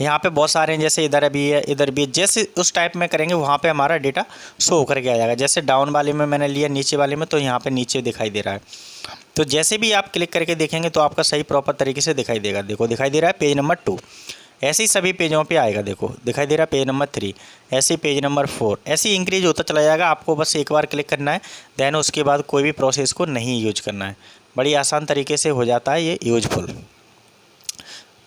यहाँ पे बहुत सारे हैं, जैसे इधर भी है इधर भी है। जैसे उस टाइप में करेंगे वहाँ पे हमारा डेटा शो होकर के आ जाएगा। जैसे डाउन वाले में मैंने लिया, नीचे वाले में तो यहाँ पे नीचे दिखाई दे रहा है। तो जैसे भी आप क्लिक करके देखेंगे तो आपका सही प्रॉपर तरीके से दिखाई देगा। देखो दिखाई दे रहा है पेज नंबर 2, ऐसे ही सभी पेजों पे आएगा। देखो दिखाई दे रहा है पेज नंबर 3, ऐसे ही पेज नंबर 4, ऐसे ही इंक्रीज होता चला जाएगा। आपको बस एक बार क्लिक करना है, देन उसके बाद कोई भी प्रोसेस को नहीं यूज करना है। बड़ी आसान तरीके से हो जाता है ये यूजफुल।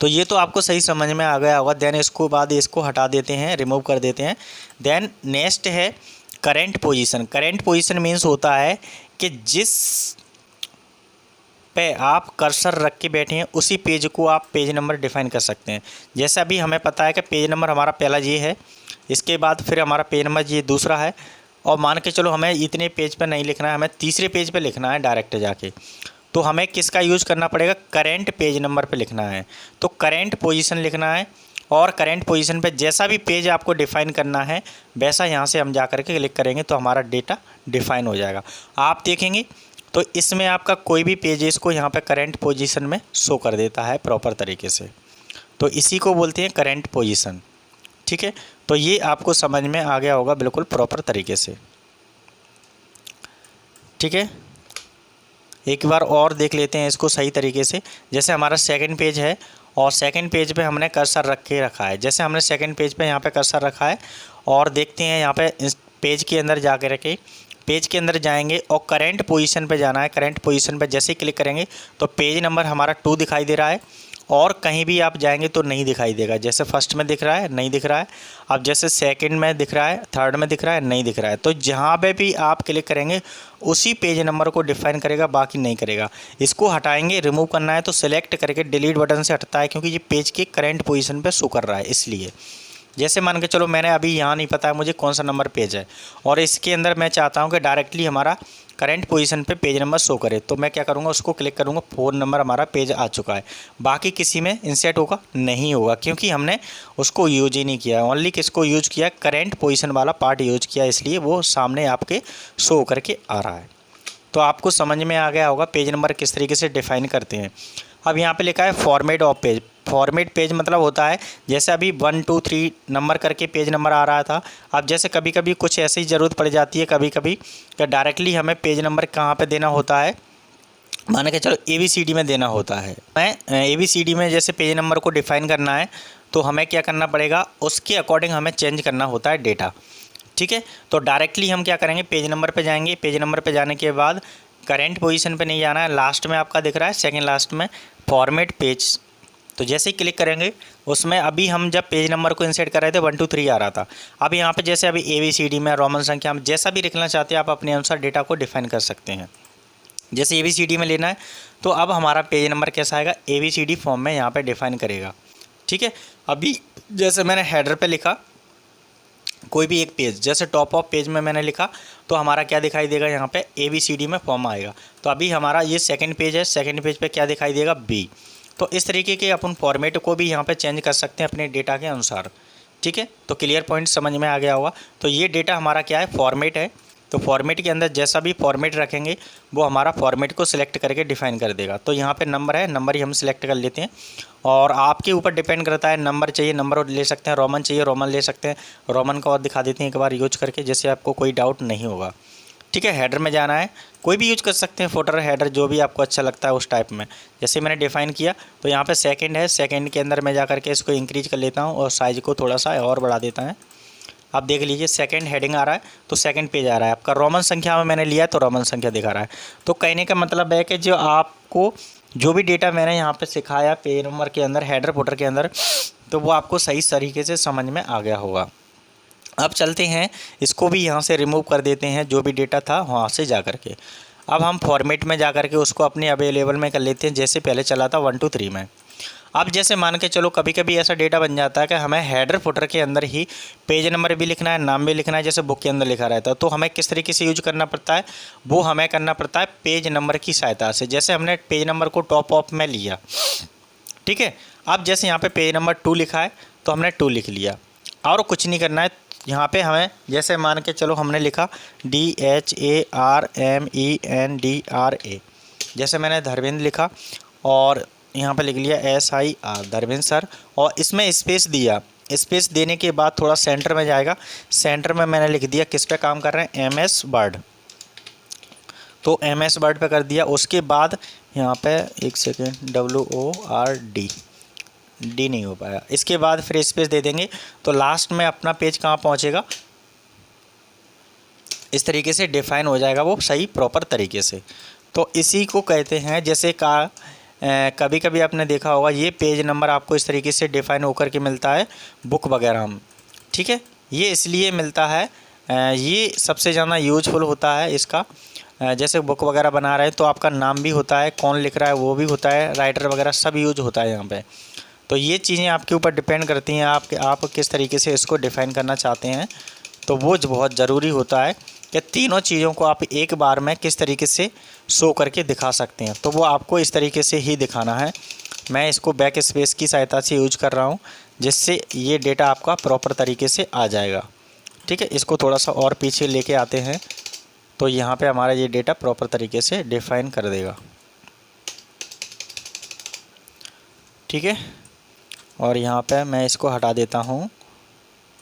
तो ये तो आपको सही समझ में आ गया होगा। देन इसको बाद इसको हटा देते हैं, रिमूव कर देते हैं। देन नेक्स्ट है current position. Current position means होता है कि जिस पे आप कर्सर रख के बैठे हैं उसी पेज को आप पेज नंबर डिफाइन कर सकते हैं। जैसा अभी हमें पता है कि पेज नंबर हमारा पहला ये है, इसके बाद फिर हमारा पेज नंबर ये दूसरा है, और मान के चलो हमें इतने पेज पे नहीं लिखना है, हमें तीसरे पेज पे लिखना है डायरेक्ट जाके। तो हमें किसका यूज़ करना पड़ेगा, करेंट पेज नंबर पे लिखना है। तो करेंट पोजीशन लिखना है और करंट पोजीशन पे जैसा भी पेज आपको डिफ़ाइन करना है वैसा यहाँ से हम जा कर के क्लिक करेंगे तो हमारा डेटा डिफ़ाइन हो जाएगा। आप देखेंगे तो इसमें आपका कोई भी पेज इसको यहाँ पे करंट पोजीशन में शो कर देता है प्रॉपर तरीके से। तो इसी को बोलते हैं करंट पोजीशन। ठीक है, तो ये आपको समझ में आ गया होगा बिल्कुल प्रॉपर तरीके से। ठीक है, एक बार और देख लेते हैं इसको सही तरीके से। जैसे हमारा सेकंड पेज है और सेकंड पेज पे हमने कर्सर रखा है। जैसे हमने सेकंड पेज पे यहाँ पे कर्सर रखा है और देखते हैं यहाँ पे इस पेज के अंदर जा के रखे, पेज के अंदर जाएंगे और करंट पोजीशन पे जाना है। करंट पोजीशन पे जैसे ही क्लिक करेंगे तो पेज नंबर हमारा 2 दिखाई दे रहा है और कहीं भी आप जाएंगे तो नहीं दिखाई देगा। जैसे फर्स्ट में दिख रहा है नहीं दिख रहा है, अब जैसे सेकंड में दिख रहा है, थर्ड में दिख रहा है नहीं दिख रहा है। तो जहाँ पे भी आप क्लिक करेंगे उसी पेज नंबर को डिफाइन करेगा, बाकी नहीं करेगा। इसको हटाएंगे, रिमूव करना है तो सिलेक्ट करके डिलीट बटन से हटता है, क्योंकि ये पेज के करंट पोजीशन पे शो कर रहा है इसलिए। जैसे मान के चलो मैंने अभी यहाँ नहीं पता है मुझे कौन सा नंबर पेज है और इसके अंदर मैं चाहता हूँ कि डायरेक्टली हमारा करंट पोजीशन पे पेज नंबर शो करे, तो मैं क्या करूँगा, उसको क्लिक करूँगा, 4 नंबर हमारा पेज आ चुका है। बाकी किसी में इंसर्ट होगा नहीं होगा, क्योंकि हमने उसको यूज ही नहीं किया। ओनली किसको यूज किया, करंट पोजीशन वाला पार्ट यूज किया, इसलिए वो सामने आपके शो करके आ रहा है। तो आपको समझ में आ गया होगा पेज नंबर किस तरीके से डिफ़ाइन करते हैं। अब यहाँ पे लिखा है format of page. Format page मतलब होता है जैसे अभी 1 2 3 नंबर करके पेज नंबर आ रहा था। अब जैसे कभी कभी कुछ ऐसी ज़रूरत पड़ जाती है कभी कभी कि डायरेक्टली हमें पेज नंबर कहाँ पे देना होता है, मान के चलो ABCD में देना होता है। मैं ABCD में जैसे पेज नंबर को डिफ़ाइन करना है तो हमें क्या करना पड़ेगा, उसके अकॉर्डिंग हमें चेंज करना होता है डेटा। ठीक है, तो डायरेक्टली हम क्या करेंगे, पेज नंबर पे जाएंगे। पेज नंबर पे जाने के बाद करंट पोजीशन पे नहीं जाना है, लास्ट में आपका दिख रहा है सेकंड लास्ट में फॉर्मेट पेज। तो जैसे ही क्लिक करेंगे उसमें अभी हम जब पेज नंबर को इंसर्ट कर रहे थे 1 2 3 आ रहा था। अब यहाँ पे जैसे अभी ABCD में रोमन संख्या में जैसा भी लिखना चाहते हैं आप अपने अनुसार डेटा को डिफाइन कर सकते हैं। जैसे ABCD में लेना है तो अब हमारा पेज नंबर कैसा आएगा, ABCD फॉर्म में यहाँ पर डिफ़ाइन करेगा। ठीक है, अभी जैसे मैंने हेडर पर लिखा कोई भी एक पेज, जैसे टॉप ऑफ पेज में मैंने लिखा तो हमारा क्या दिखाई देगा, यहाँ पे ABCD में फॉर्म आएगा। तो अभी हमारा ये सेकंड पेज है, सेकंड पेज पे क्या दिखाई देगा, B। तो इस तरीके के अपन फॉर्मेट को भी यहाँ पे चेंज कर सकते हैं अपने डेटा के अनुसार। ठीक है, तो क्लियर पॉइंट समझ में आ गया होगा। तो ये डेटा हमारा क्या है, फॉर्मेट है। तो फॉर्मेट के अंदर जैसा भी फॉर्मेट रखेंगे वो हमारा फॉर्मेट को सिलेक्ट करके डिफ़ाइन कर देगा। तो यहाँ पे नंबर है, नंबर ही हम सिलेक्ट कर लेते हैं और आपके ऊपर डिपेंड करता है, नंबर चाहिए नंबर ले सकते हैं, रोमन चाहिए रोमन ले सकते हैं। रोमन का और दिखा देते हैं एक बार यूज करके, जैसे आपको कोई डाउट नहीं होगा। ठीक है, हेडर में जाना है, कोई भी यूज कर सकते हैं, फुटर हेडर जो भी आपको अच्छा लगता है उस टाइप में। जैसे मैंने डिफ़ाइन किया तो यहाँ पे सेकंड है, सेकंड के अंदर मैं जा करके इसको इंक्रीज कर लेता हूँ और साइज़ को थोड़ा सा और बढ़ा देता है। आप देख लीजिए सेकंड हेडिंग आ रहा है तो सेकंड पेज आ रहा है आपका। रोमन संख्या में मैंने लिया है तो रोमन संख्या दिखा रहा है। तो कहने का मतलब है कि जो आपको जो भी डेटा मैंने यहाँ पे सिखाया पेज नंबर के अंदर, हेडर फुटर के अंदर, तो वो आपको सही तरीके से समझ में आ गया होगा। अब चलते हैं, इसको भी यहाँ से रिमूव कर देते हैं जो भी डेटा था वहाँ से जा कर के। अब हम फॉर्मेट में जा कर के उसको अपने अवेलेबल में कर लेते हैं, जैसे पहले चला था 1 2 3 में। अब जैसे मान के चलो कभी कभी ऐसा डेटा बन जाता है कि हमें हेडर फुटर के अंदर ही पेज नंबर भी लिखना है, नाम भी लिखना है, जैसे बुक के अंदर लिखा रहता है। तो हमें किस तरीके से यूज करना पड़ता है, वो हमें करना पड़ता है पेज नंबर की सहायता से। जैसे हमने पेज नंबर को टॉप ऑफ में लिया, ठीक है। अब जैसे यहाँ पे पेज नंबर 2 लिखा है तो हमने 2 लिख लिया और कुछ नहीं करना है। यहाँ पे हमें जैसे मान के चलो हमने लिखा DHARMENDRA, जैसे मैंने धर्मेंद्र लिखा और यहाँ पे लिख लिया SIR धर्मेंद्र सर, और इसमें स्पेस दिया। स्पेस देने के बाद थोड़ा सेंटर में जाएगा, सेंटर में मैंने लिख दिया किस पे काम कर रहे हैं, MS वर्ड। तो MS वर्ड पे कर दिया। उसके बाद यहाँ पे एक सेकेंड WORD डी नहीं हो पाया। इसके बाद फिर स्पेस दे देंगे तो लास्ट में अपना पेज कहाँ पहुँचेगा, इस तरीके से डिफ़ाइन हो जाएगा वो सही प्रॉपर तरीके से। तो इसी को कहते हैं, जैसे कभी कभी आपने देखा होगा ये पेज नंबर आपको इस तरीके से डिफ़ाइन होकर के मिलता है बुक वगैरह में। ठीक है, ये इसलिए मिलता है, ये सबसे ज़्यादा यूजफुल होता है इसका। जैसे बुक वगैरह बना रहे हैं तो आपका नाम भी होता है, कौन लिख रहा है वो भी होता है, राइटर वगैरह सब यूज होता है यहाँ पे। तो ये चीज़ें आपके ऊपर डिपेंड करती हैं आप किस तरीके से इसको डिफ़ाइन करना चाहते हैं। तो वो बहुत ज़रूरी होता है कि तीनों चीज़ों को आप एक बार में किस तरीके से शो करके दिखा सकते हैं। तो वो आपको इस तरीके से ही दिखाना है। मैं इसको बैक स्पेस की सहायता से यूज कर रहा हूँ जिससे ये डेटा आपका प्रॉपर तरीके से आ जाएगा। ठीक है, इसको थोड़ा सा और पीछे लेके आते हैं तो यहाँ पे हमारा ये डेटा प्रॉपर तरीके से डिफाइन कर देगा। ठीक है, और यहाँ पे मैं इसको हटा देता हूँ,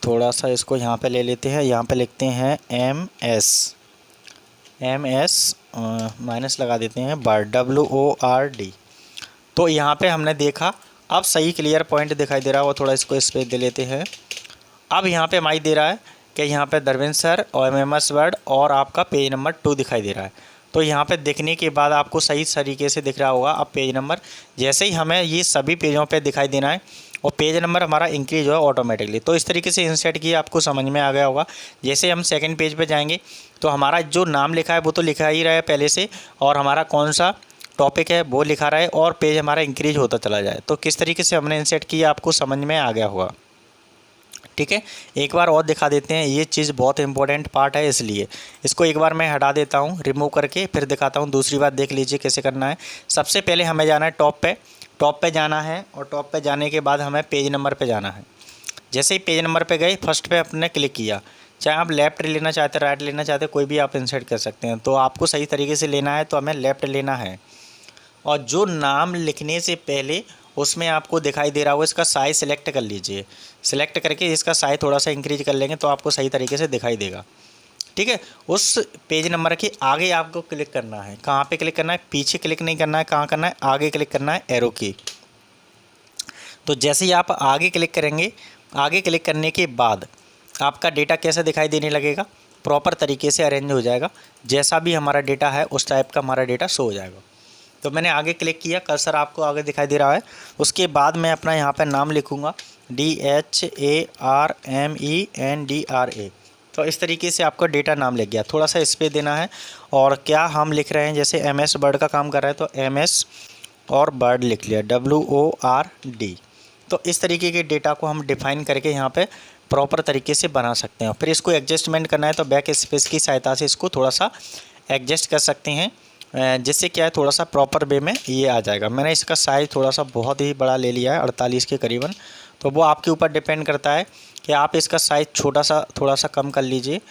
थोड़ा सा इसको यहाँ पे ले लेते हैं। यहाँ पे लिखते हैं एम एस माइनस लगा देते हैं वर्ड, WORD। तो यहाँ पे हमने देखा, अब सही क्लियर पॉइंट दिखाई दे रहा है, वो थोड़ा इसको स्पेस दे लेते हैं। अब यहाँ पे हमारी दे रहा है कि यहाँ पे दरविंद सर और MMS वर्ड और आपका पेज नंबर 2 दिखाई दे रहा है। तो यहाँ पे देखने के बाद आपको सही तरीके से दिख रहा होगा। अब पेज नंबर जैसे ही हमें ये सभी पेजों पे दिखाई देना है और पेज नंबर हमारा इंक्रीज हो ऑटोमेटिकली। तो इस तरीके से इंसर्ट किया, आपको समझ में आ गया होगा। जैसे हम सेकंड पेज पे जाएंगे तो हमारा जो नाम लिखा है वो तो लिखा ही रहा है पहले से, और हमारा कौन सा टॉपिक है वो लिखा रहा है, और पेज हमारा इंक्रीज होता चला जाए। तो किस तरीके से हमने इंसर्ट किया आपको समझ में आ गया होगा। ठीक है, एक बार और दिखा देते हैं, ये चीज़ बहुत इंपॉर्टेंट पार्ट है, इसलिए इसको एक बार मैं हटा देता हूँ रिमूव करके, फिर दिखाता हूँ। दूसरी बात देख लीजिए कैसे करना है। सबसे पहले हमें जाना है टॉप पे जाना है, और टॉप पे जाने के बाद हमें पेज नंबर पे जाना है। जैसे ही पेज नंबर पे गए, फर्स्ट पे आपने क्लिक किया, चाहे आप लेफ़्ट लेना चाहते राइट लेना चाहते, कोई भी आप इंसर्ट कर सकते हैं। तो आपको सही तरीके से लेना है तो हमें लेफ़्ट लेना है, और जो नाम लिखने से पहले उसमें आपको दिखाई दे रहा होगा, इसका साइज़ सेलेक्ट कर लीजिए। सेलेक्ट करके इसका साइज़ थोड़ा सा इंक्रीज कर लेंगे तो आपको सही तरीके से दिखाई देगा। ठीक है, उस पेज नंबर के आगे आपको क्लिक करना है। कहाँ पे क्लिक करना है? पीछे क्लिक नहीं करना है, कहाँ करना है? आगे क्लिक करना है, एरो की। तो जैसे ही आप आगे क्लिक करेंगे, आगे क्लिक करने के बाद आपका डेटा कैसा दिखाई देने लगेगा, प्रॉपर तरीके से अरेंज हो जाएगा। जैसा भी हमारा डेटा है उस टाइप का हमारा डेटा शो हो जाएगा। तो मैंने आगे क्लिक किया, कर्सर आपको आगे दिखाई दे रहा है। उसके बाद मैं अपना यहाँ पर नाम लिखूँगा DHARMENDRA। तो इस तरीके से आपका डेटा नाम लिख गया। थोड़ा सा स्पेस देना है, और क्या हम लिख रहे हैं, जैसे MS वर्ड का काम कर रहा है तो MS और वर्ड लिख लिया, WORD। तो इस तरीके के डेटा को हम डिफाइन करके यहाँ पे प्रॉपर तरीके से बना सकते हैं। फिर इसको एडजस्टमेंट करना है तो बैक स्पेस की सहायता से इसको थोड़ा सा एडजस्ट कर सकते हैं, जिससे क्या है थोड़ा सा प्रॉपर वे में ये आ जाएगा। मैंने इसका साइज़ थोड़ा सा बहुत ही बड़ा ले लिया है, 48 के करीबन। तो वो आपके ऊपर डिपेंड करता है कि आप इसका साइज़ छोटा सा थोड़ा सा कम कर लीजिए,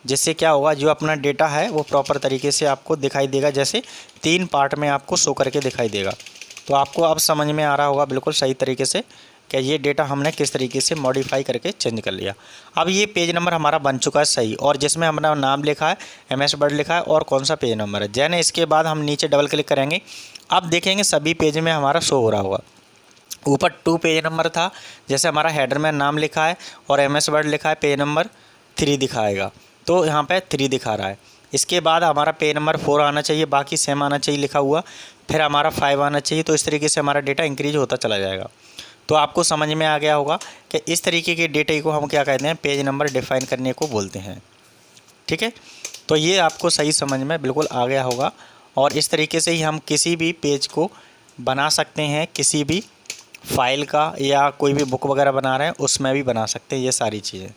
जिससे क्या होगा जो अपना डेटा है वो प्रॉपर तरीके से आपको दिखाई देगा। जैसे 3 पार्ट में आपको शो करके दिखाई देगा। तो आपको अब समझ में आ रहा होगा बिल्कुल सही तरीके से कि ये डेटा हमने किस तरीके से मॉडिफाई करके चेंज कर लिया। अब ये पेज नंबर हमारा बन चुका है सही, और जिसमें हमारा नाम लिखा है, MS वर्ड लिखा है और कौन सा पेज नंबर है। जैसे इसके बाद हम नीचे डबल क्लिक करेंगे, अब देखेंगे सभी पेज में हमारा शो हो रहा होगा। ऊपर 2 पेज नंबर था, जैसे हमारा हेडर में नाम लिखा है और MS वर्ड लिखा है, पेज नंबर 3 दिखाएगा, तो यहाँ पे 3 दिखा रहा है। इसके बाद हमारा पेज नंबर 4 आना चाहिए, बाकी सेम आना चाहिए लिखा हुआ, फिर हमारा 5 आना चाहिए। तो इस तरीके से हमारा डेटा इंक्रीज होता चला जाएगा। तो आपको समझ में आ गया होगा कि इस तरीके के डेटा को हम क्या कहते हैं, पेज नंबर डिफाइन करने को बोलते हैं। ठीक है, तो ये आपको सही समझ में बिल्कुल आ गया होगा, और इस तरीके से ही हम किसी भी पेज को बना सकते हैं, किसी भी फाइल का या कोई भी बुक वगैरह बना रहे हैं उसमें भी बना सकते हैं ये सारी चीज़ें।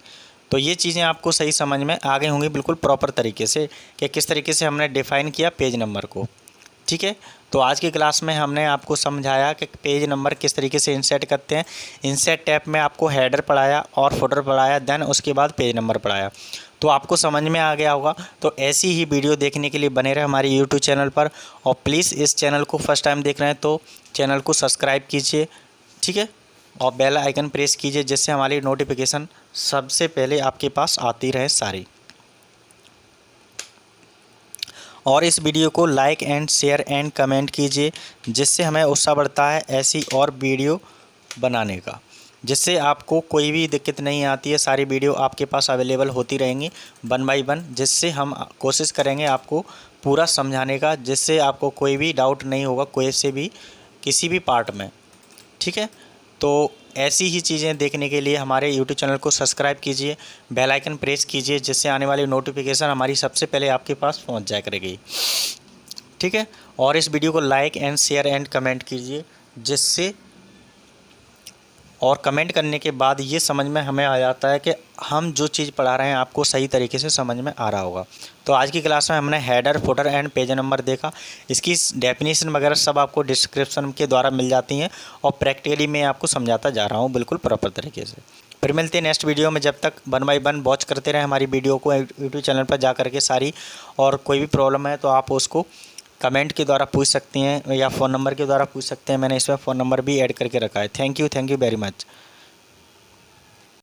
तो ये चीज़ें आपको सही समझ में आ गई होंगी बिल्कुल प्रॉपर तरीके से कि किस तरीके से हमने डिफ़ाइन किया पेज नंबर को। ठीक है, तो आज की क्लास में हमने आपको समझाया कि पेज नंबर किस तरीके से इंसर्ट करते हैं। इंसर्ट टैब में आपको हेडर पढ़ाया और फुटर पढ़ाया, देन उसके बाद पेज नंबर पढ़ाया। तो आपको समझ में आ गया होगा। तो ऐसी ही वीडियो देखने के लिए बने रहे हमारे YouTube चैनल पर, और प्लीज़ इस चैनल को फर्स्ट टाइम देख रहे हैं तो चैनल को सब्सक्राइब कीजिए। ठीक है, और बेल आइकन प्रेस कीजिए, जिससे हमारी नोटिफिकेशन सबसे पहले आपके पास आती रहे सारी। और इस वीडियो को like and share and comment कीजिए, जिससे हमें उत्साह बढ़ता है ऐसी और वीडियो बनाने का, जिससे आपको कोई भी दिक्कत नहीं आती है। सारी वीडियो आपके पास अवेलेबल होती रहेंगी 1 बाय 1, जिससे हम कोशिश करेंगे आपको पूरा समझाने का, जिससे आपको कोई भी डाउट नहीं होगा कोई से भी किसी भी पार्ट में। ठीक है, तो ऐसी ही चीज़ें देखने के लिए हमारे YouTube चैनल को सब्सक्राइब कीजिए, बेल आइकन प्रेस कीजिए, जिससे आने वाली नोटिफिकेशन हमारी सबसे पहले आपके पास पहुंच जाया करेगी। ठीक है, और इस वीडियो को like and share and comment कीजिए, जिससे और कमेंट करने के बाद ये समझ में हमें आ जाता है कि हम जो चीज़ पढ़ा रहे हैं आपको सही तरीके से समझ में आ रहा होगा। तो आज की क्लास में हमने header, footer and page number देखा। इसकी डेफिनेशन वगैरह सब आपको डिस्क्रिप्शन के द्वारा मिल जाती हैं और प्रैक्टिकली मैं आपको समझाता जा रहा हूँ बिल्कुल प्रॉपर तरीके से। फिर मिलते हैं नेक्स्ट वीडियो में। जब तक 1 बाय 1 वॉच करते रहें हमारी वीडियो को यूट्यूब चैनल पर जा करके सारी, और कोई भी प्रॉब्लम है तो आप उसको कमेंट के द्वारा पूछ सकती हैं या फ़ोन नंबर के द्वारा पूछ सकते हैं। मैंने इसमें फ़ोन नंबर भी ऐड करके रखा है। Thank you very much.